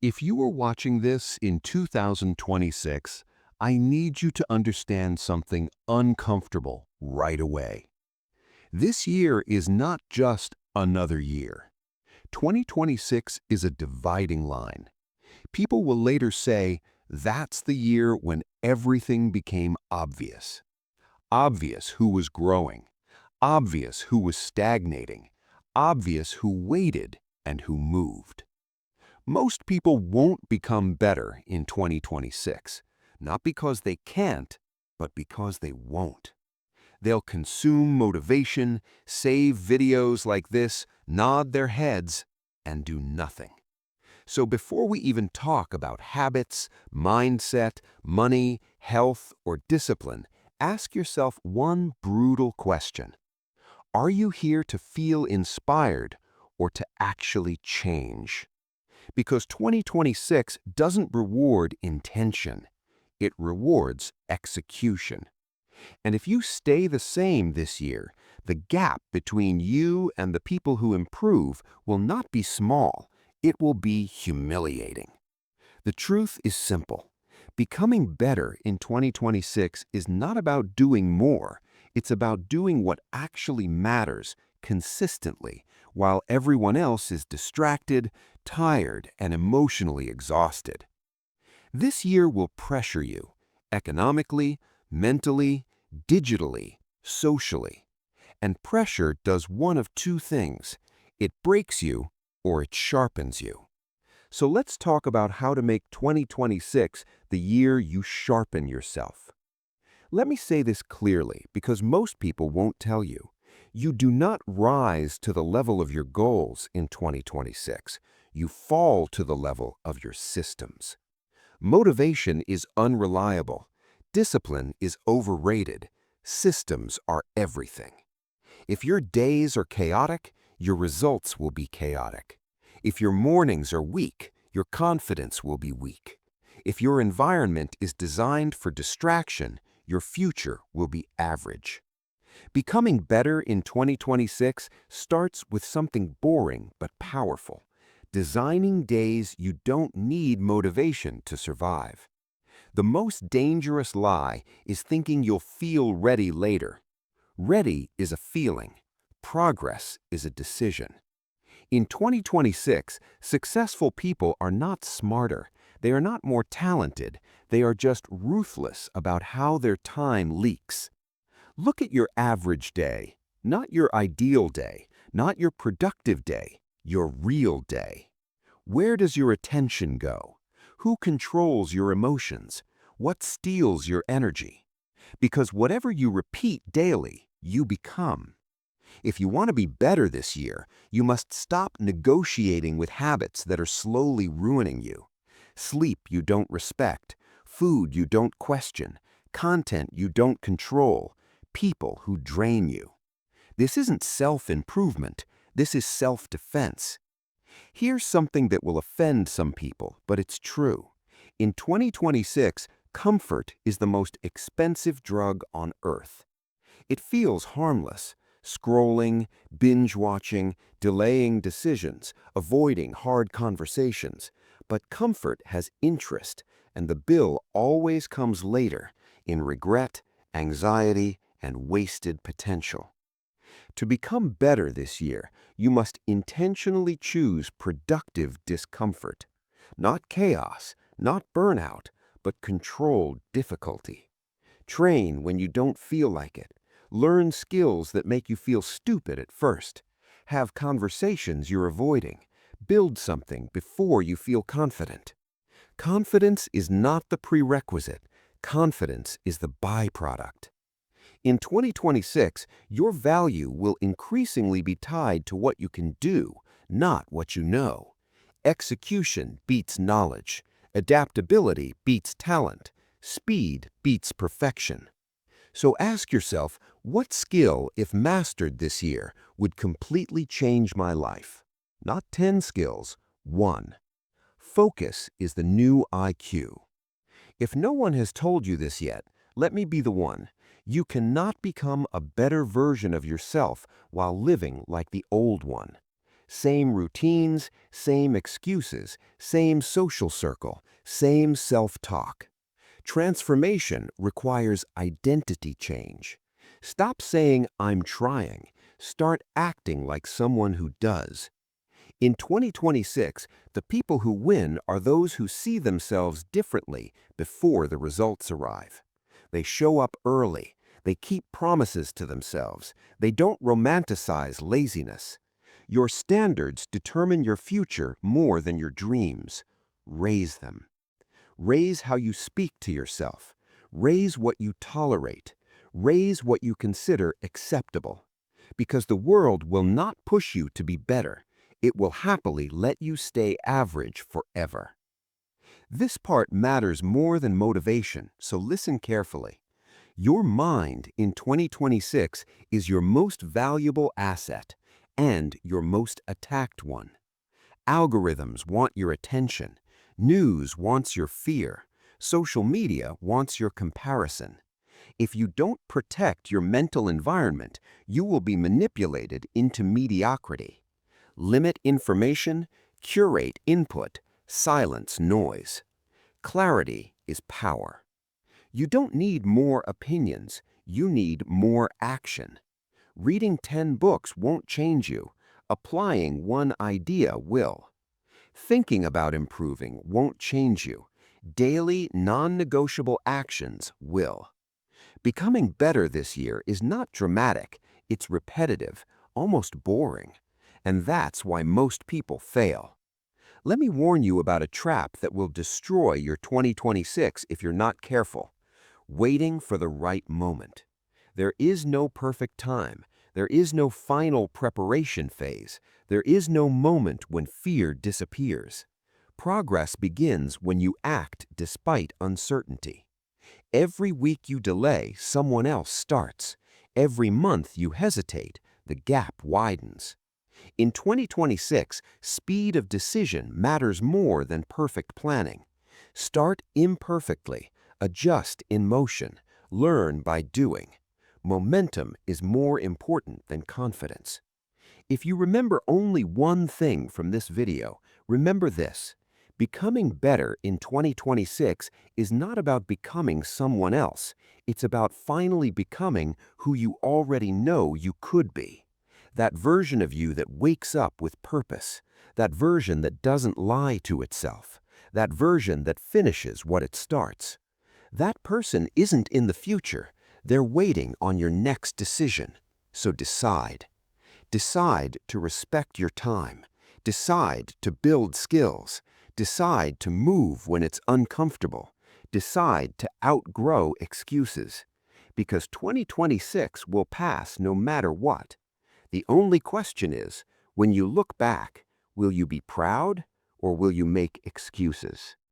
If you are watching this in 2026, I need you to understand something uncomfortable right away. This year is not just another year. 2026 is a dividing line. People will later say, that's the year when everything became obvious. Obvious who was growing, obvious who was stagnating, obvious who waited and who moved. Most people won't become better in 2026, not because they can't, but because they won't. They'll consume motivation, save videos like this, nod their heads, and do nothing. So before we even talk about habits, mindset, money, health, or discipline, ask yourself one brutal question. Are you here to feel inspired or to actually change? Because 2026 doesn't reward intention, it rewards execution. And if you stay the same this year, the gap between you and the people who improve will not be small, it will be humiliating. The truth is simple. Becoming better in 2026 is not about doing more, it's about doing what actually matters consistently while everyone else is distracted, tired, and emotionally exhausted. This year will pressure you economically, mentally, digitally, socially. And pressure does one of two things. It breaks you or it sharpens you. So let's talk about how to make 2026 the year you sharpen yourself. Let me say this clearly because most people won't tell you. You do not rise to the level of your goals in 2026. You fall to the level of your systems. Motivation is unreliable. Discipline is overrated. Systems are everything. If your days are chaotic, your results will be chaotic. If your mornings are weak, your confidence will be weak. If your environment is designed for distraction, your future will be average. Becoming better in 2026 starts with something boring but powerful. Designing days you don't need motivation to survive. The most dangerous lie is thinking you'll feel ready later. Ready is a feeling. Progress is a decision. In 2026, successful people are not smarter. They are not more talented. They are just ruthless about how their time leaks. Look at your average day, not your ideal day, not your productive day, your real day. Where does your attention go? Who controls your emotions? What steals your energy? Because whatever you repeat daily, you become. If you want to be better this year, you must stop negotiating with habits that are slowly ruining you. Sleep you don't respect, food you don't question, content you don't control, people who drain you. This isn't self-improvement, this is self-defense. Here's something that will offend some people, but it's true. In 2026, comfort is the most expensive drug on earth. It feels harmless. Scrolling, binge-watching, delaying decisions, avoiding hard conversations. But comfort has interest, and the bill always comes later, in regret, anxiety, and wasted potential. To become better this year, you must intentionally choose productive discomfort. Not chaos, not burnout, but controlled difficulty. Train when you don't feel like it. Learn skills that make you feel stupid at first. Have conversations you're avoiding. Build something before you feel confident. Confidence is not the prerequisite. Confidence is the byproduct. In 2026, your value will increasingly be tied to what you can do, not what you know. Execution beats knowledge. Adaptability beats talent. Speed beats perfection. So ask yourself, what skill, if mastered this year, would completely change my life? Not 10 skills, one. Focus is the new IQ. If no one has told you this yet, let me be the one. You cannot become a better version of yourself while living like the old one. Same routines, same excuses, same social circle, same self-talk. Transformation requires identity change. Stop saying, "I'm trying." Start acting like someone who does. In 2026, the people who win are those who see themselves differently before the results arrive. They show up early. They keep promises to themselves. They don't romanticize laziness. Your standards determine your future more than your dreams. Raise them. Raise how you speak to yourself. Raise what you tolerate. Raise what you consider acceptable. Because the world will not push you to be better. It will happily let you stay average forever. This part matters more than motivation, so listen carefully. Your mind in 2026 is your most valuable asset and your most attacked one. Algorithms want your attention. News wants your fear. Social media wants your comparison. If you don't protect your mental environment, you will be manipulated into mediocrity. Limit information, curate input, silence noise. Clarity is power. You don't need more opinions, you need more action. Reading 10 books won't change you. Applying one idea will. Thinking about improving won't change you. Daily, non-negotiable actions will. Becoming better this year is not dramatic, it's repetitive, almost boring. And that's why most people fail. Let me warn you about a trap that will destroy your 2026 if you're not careful. Waiting for the right moment. There is no perfect time. There is no final preparation phase. There is no moment when fear disappears. Progress begins when you act despite uncertainty. Every week you delay, someone else starts. Every month you hesitate, the gap widens. In 2026, speed of decision matters more than perfect planning. Start imperfectly, adjust in motion, learn by doing. Momentum is more important than confidence. If you remember only one thing from this video, remember this. Becoming better in 2026 is not about becoming someone else. It's about finally becoming who you already know you could be. That version of you that wakes up with purpose. That version that doesn't lie to itself. That version that finishes what it starts. That person isn't in the future. They're waiting on your next decision. So decide. Decide to respect your time. Decide to build skills. Decide to move when it's uncomfortable. Decide to outgrow excuses. Because 2026 will pass no matter what. The only question is, when you look back, will you be proud or will you make excuses?